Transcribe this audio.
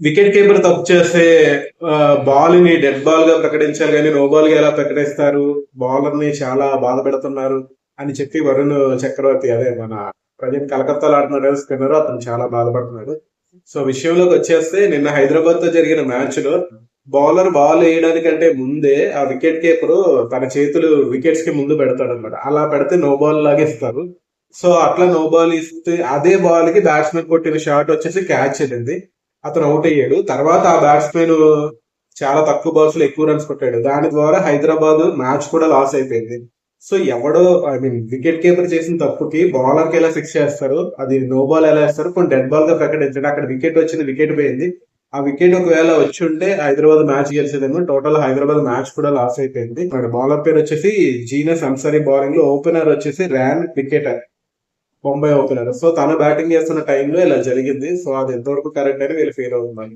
Wicket keeper తప్పు చేస్తే ball ని డెడ్ బాల్ గా ప్రకటించారు కానీ నో బాల్ గా ఎలా ప్రకటిస్తారు, బౌలర్ ని చాలా బాధ పెడుతున్నారు అని చెప్పి వరుణ్ చక్రవర్తి, అదే మన ప్రజెంట్ కలకత్తాలో ఆడుతున్న కదా స్పిన్నర్, అతను చాలా బాధపడుతున్నాడు. సో విషయంలోకి వచ్చేస్తే నిన్న హైదరాబాద్ తో జరిగిన మ్యాచ్ లో బౌలర్ బాల్ వేయడానికంటే ముందే ఆ వికెట్ కీపర్ తన చేతులు వికెట్స్ కి ముందు పెడతాడు అనమాట. అలా పెడితే నో బాల్ లాగా ఇస్తారు. సో అట్లా నో బాల్ ఇస్తే అదే బాల్ కి బ్యాట్స్మెన్ కొట్టిన షాట్ వచ్చేసి క్యాచ్ వెళ్ళింది, అతను అవుట్ అయ్యాడు. తర్వాత ఆ బ్యాట్స్మెన్ చాలా తక్కువ బాల్స్ లో ఎక్కువ రన్స్ కొట్టాడు, దాని ద్వారా హైదరాబాద్ మ్యాచ్ కూడా లాస్ అయిపోయింది. సో ఎవడో ఐ మీన్ వికెట్ కీపర్ చేసిన తప్పుకి బౌలర్ కి ఎలా శిక్ష చేస్తారు, అది నో బాల్ ఎలా వేస్తారు, కొన్ని డెడ్ బాల్ గా ప్రకటించండి. అక్కడ వికెట్ వచ్చింది, వికెట్ పోయింది. ఆ వికెట్ ఒకవేళ వచ్చి ఉంటే హైదరాబాద్ మ్యాచ్ గెలిచేదేమో. టోటల్ హైదరాబాద్ మ్యాచ్ కూడా లాస్ అయిపోయింది. బౌలర్ పేరు వచ్చేసి జీనస్ అన్సారీ, బౌలింగ్ లో ఓపెనర్ వచ్చేసి ర్యాన్ వికెటర్, ముంబై ఓపెనర్. సో తను బ్యాటింగ్ చేస్తున్న టైంలో ఇలా జరిగింది. సో అది ఎంతవరకు కరెక్ట్ అని వీళ్ళు ఫీల్ అవుతున్నారు.